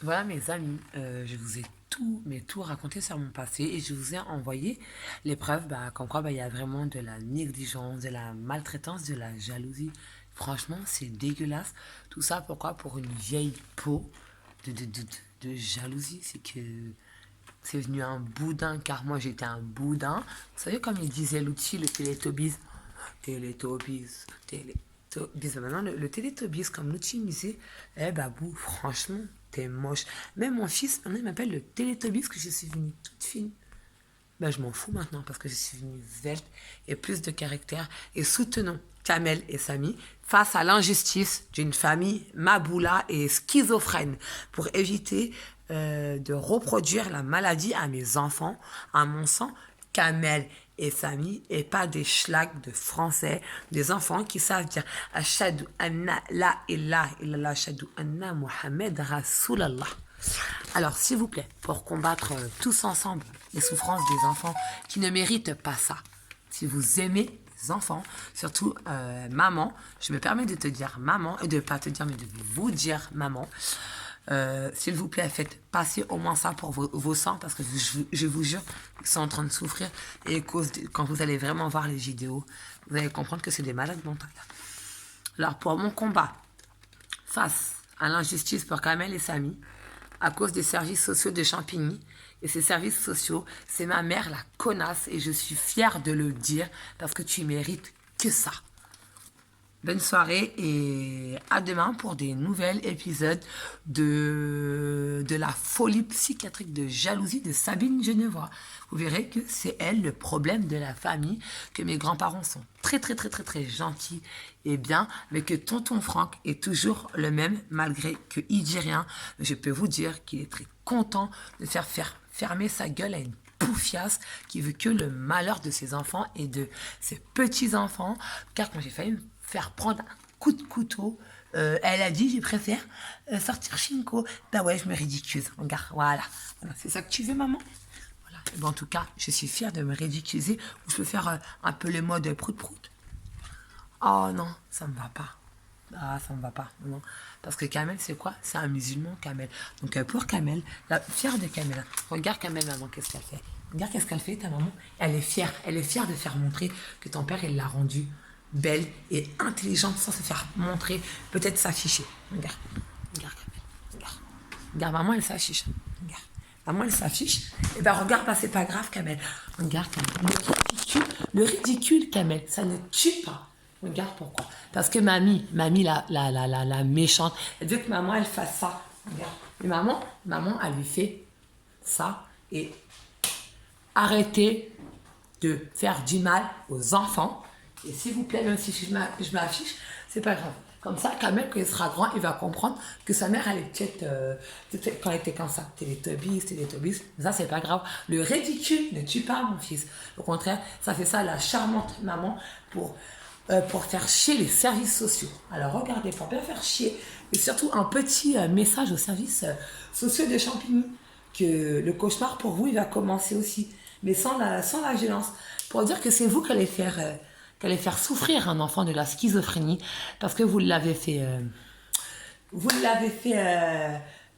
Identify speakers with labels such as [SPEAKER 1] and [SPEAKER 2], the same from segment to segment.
[SPEAKER 1] Voilà mes amis, je vous ai tout, mais tout raconté sur mon passé et je vous ai envoyé les preuves comme quoi il y a vraiment de la négligence, de la maltraitance, de la jalousie. Franchement, c'est dégueulasse. Tout ça, pourquoi? Pour une vieille peau de jalousie. C'est que c'est venu un boudin, car moi j'étais un boudin. Vous savez, comme il disait l'outil, le Télétobies. Télétobies, Télétobies. Maintenant, le Télétobies, comme l'outil me disait, eh Babou, franchement, t'es moche. Même mon fils, maintenant, il m'appelle le Télétobies, que je suis venue toute fine. Ben, je m'en fous maintenant parce que je suis venue svelte et plus de caractère. Et soutenons Kamel et Samy face à l'injustice d'une famille maboula et schizophrène pour éviter de reproduire la maladie à mes enfants, à mon sang. Kamel et Samy et pas des schlags de français, des enfants qui savent dire Ashadu anna la ilaha illallah, Ashadu anna Muhammad Rasulallah. Alors, s'il vous plaît, pour combattre tous ensemble les souffrances des enfants qui ne méritent pas ça, si vous aimez les enfants, surtout maman, je me permets de te dire maman, et de ne pas te dire, mais de vous dire maman, s'il vous plaît, faites passer au moins ça pour vos sangs, parce que je vous jure, ils sont en train de souffrir, et quand vous allez vraiment voir les vidéos, vous allez comprendre que c'est des malades mentales. Alors, pour mon combat face à l'injustice pour Kamel et Samy, à cause des services sociaux de Champigny. Et ces services sociaux, c'est ma mère la connasse et je suis fière de le dire parce que tu mérites que ça. Bonne soirée et à demain pour des nouvelles épisodes de la folie psychiatrique de jalousie de Sabine Genevois. Vous verrez que c'est elle le problème de la famille, que mes grands-parents sont très très très très très gentils et bien, mais que tonton Franck est toujours le même malgré qu'il dit rien. Je peux vous dire qu'il est très content de faire fermer sa gueule à une poufiasse qui veut que le malheur de ses enfants et de ses petits-enfants. Car quand j'ai failli me faire prendre un coup de couteau, elle a dit, je préfère sortir Shinko. Bah ouais, je me ridiculise. Regarde, voilà. C'est ça que tu veux, maman? Voilà. Et ben, en tout cas, je suis fière de me ridiculiser. Ou je peux faire un peu le mode prout-prout. Oh non, ça me va pas. Ah, ça me va pas, non. Parce que Kamel, c'est quoi? C'est un musulman, Kamel. Donc pour Kamel, fière de Kamel. Regarde Kamel, maman, qu'est-ce qu'elle fait? Regarde qu'est-ce qu'elle fait, ta maman. Elle est fière. Elle est fière de faire montrer que ton père, il l'a rendue belle et intelligente sans se faire montrer, peut-être s'afficher. Regarde. Regarde, Kamel. Regarde. Regarde, maman, elle s'affiche. Regarde. Maman, elle s'affiche. Et ben regarde, bah, c'est pas grave, Kamel. Regarde, Kamel. Le ridicule, Kamel, ça ne tue pas. Regarde pourquoi. Parce que mamie la méchante, elle veut que maman, elle fasse ça. Regarde. Et maman, elle lui fait ça. Et arrêtez de faire du mal aux enfants. Et s'il vous plaît, même si je m'affiche, c'est pas grave. Comme ça, Kamel, quand il sera grand, il va comprendre que sa mère, elle est peut-être quand elle était comme ça, Télétobies. Mais ça, c'est pas grave. Le ridicule ne tue pas mon fils. Au contraire, ça fait ça la charmante maman pour faire chier les services sociaux. Alors regardez, pour bien faire chier, et surtout un petit message aux services sociaux de Champigny, que le cauchemar pour vous, il va commencer aussi, mais sans la violence, pour dire que c'est vous qui allez faire souffrir un enfant de la schizophrénie, parce que vous l'avez fait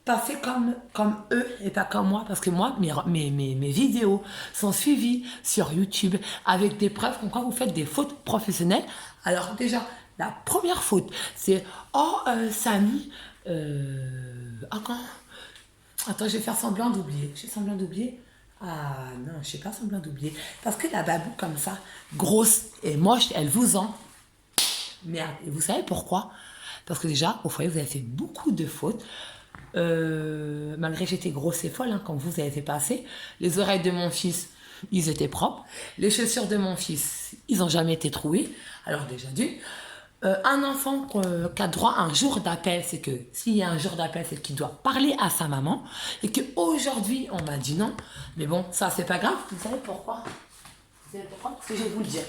[SPEAKER 1] passer comme eux et pas comme moi. Parce que moi, mes vidéos sont suivies sur YouTube avec des preuves comme quoi vous faites des fautes professionnelles. Alors déjà, la première faute, c'est « Oh, Samy, quand attends, je vais faire semblant d'oublier. Je fais semblant d'oublier. Ah non, je ne fais pas semblant d'oublier. Parce que la babou comme ça, grosse et moche, elle vous en merde. Et vous savez pourquoi? Parce que déjà, au foyer, vous avez fait beaucoup de fautes. Malgré que j'étais grosse et folle, hein, quand vous avez fait passer. Les oreilles de mon fils, ils étaient propres. Les chaussures de mon fils, ils n'ont jamais été trouées. Alors déjà d'une. Un enfant qui a droit à un jour d'appel, c'est que s'il y a un jour d'appel, c'est qu'il doit parler à sa maman. Et qu'aujourd'hui, on m'a dit non. Mais bon, ça, c'est pas grave. Vous savez pourquoi? Vous savez pourquoi? Parce que je vais vous le dire.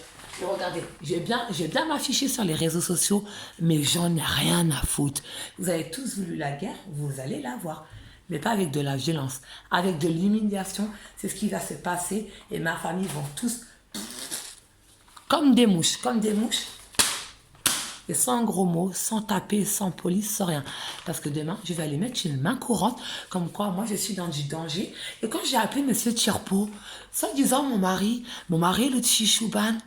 [SPEAKER 1] Et regardez, je vais bien m'afficher sur les réseaux sociaux, mais j'en ai rien à foutre. Vous avez tous voulu la guerre, vous allez la voir. Mais pas avec de la violence, avec de l'humiliation. C'est ce qui va se passer. Et ma famille vont tous comme des mouches, Et sans gros mots, sans taper, sans police, sans rien. Parce que demain, je vais aller mettre une main courante, comme quoi moi je suis dans du danger. Et quand j'ai appelé Monsieur Tchirpo, soi-disant mon mari le Tchichouban,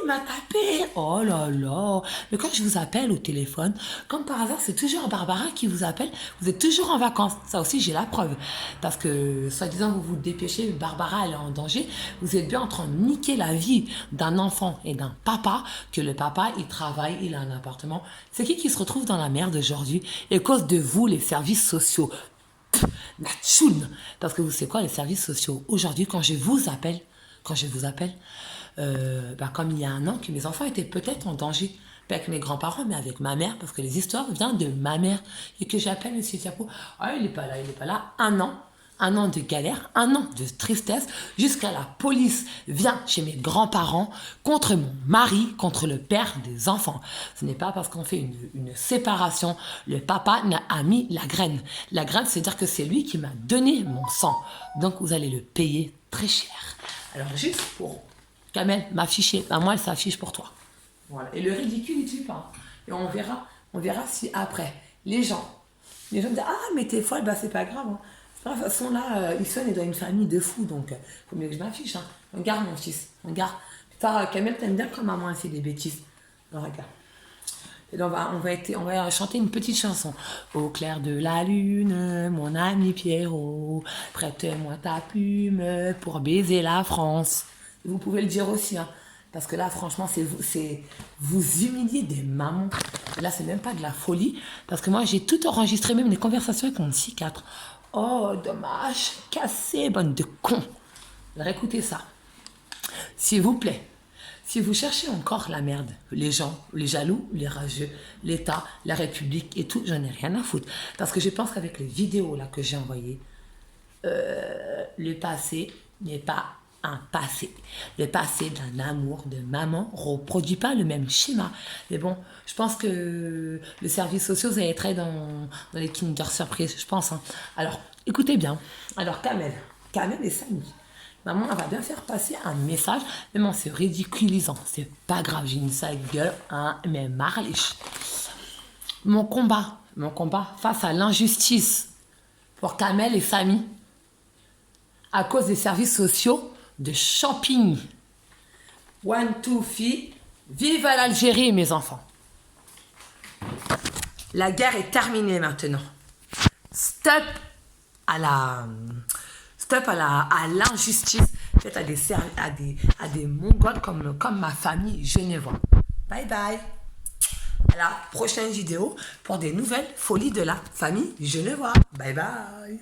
[SPEAKER 1] il m'a tapé. Oh là là. Mais quand je vous appelle au téléphone, comme par hasard, c'est toujours Barbara qui vous appelle. Vous êtes toujours en vacances. Ça aussi, j'ai la preuve. Parce que, soi-disant, vous vous dépêchez, Barbara, elle est en danger. Vous êtes bien en train de niquer la vie d'un enfant et d'un papa, que le papa, il travaille, il a un appartement. C'est qui se retrouve dans la merde aujourd'hui? Et à cause de vous, les services sociaux. La tchoune. Parce que vous savez quoi, les services sociaux, aujourd'hui, quand je vous appelle, comme il y a un an, que mes enfants étaient peut-être en danger. Pas avec mes grands-parents, mais avec ma mère, parce que les histoires viennent de ma mère. Et que j'appelle M. Tiapo, ah, il n'est pas là, il n'est pas là. Un an de galère, un an de tristesse, jusqu'à la police vient chez mes grands-parents contre mon mari, contre le père des enfants. Ce n'est pas parce qu'on fait une séparation, le papa a mis la graine. La graine, c'est-à-dire que c'est lui qui m'a donné mon sang. Donc vous allez le payer très cher. Alors juste pour Kamel m'afficher, moi elle s'affiche pour toi. Voilà. Et le ridicule, il tue pas. Et on verra si après, les gens disent, ah mais t'es folle, bah c'est pas grave. Hein. De toute façon là, Ison est dans une famille de fous, donc faut mieux que je m'affiche. Hein. Regarde mon fils, regarde. Putain, Kamel, t'aimes bien quand maman elle fait des bêtises. Alors, regarde. Et donc on va chanter une petite chanson. Au clair de la lune, mon ami Pierrot, prête-moi ta plume pour baiser la France. Vous pouvez le dire aussi, hein, parce que là, franchement, c'est vous humilier des mamans. Et là, c'est même pas de la folie, parce que moi, j'ai tout enregistré, même les conversations avec mon psychiatre. Oh, dommage, cassé, bande de cons. Alors, écoutez ça. S'il vous plaît, si vous cherchez encore la merde, les gens, les jaloux, les rageux, l'État, la République et tout, j'en ai rien à foutre. Parce que je pense qu'avec les vidéos là que j'ai envoyées, le passé n'est pas un passé. Le passé d'un amour de maman reproduit pas le même schéma. Mais bon, je pense que le service social, vous allez être dans les Kinder Surprise, je pense. Hein. Alors, écoutez bien. Alors, Kamel et Samy. Maman, elle va bien faire passer un message, même en se ridiculisant. C'est pas grave, j'ai une sale gueule, hein, mais marliche. Mon combat face à l'injustice pour Kamel et Samy, à cause des services sociaux de Champigny. One, two, three. Vive l'Algérie, mes enfants. La guerre est terminée maintenant. Stop à l'injustice faite à des Mongols comme ma famille genevois. Bye bye. À la prochaine vidéo pour des nouvelles folies de la famille genevois. Bye bye.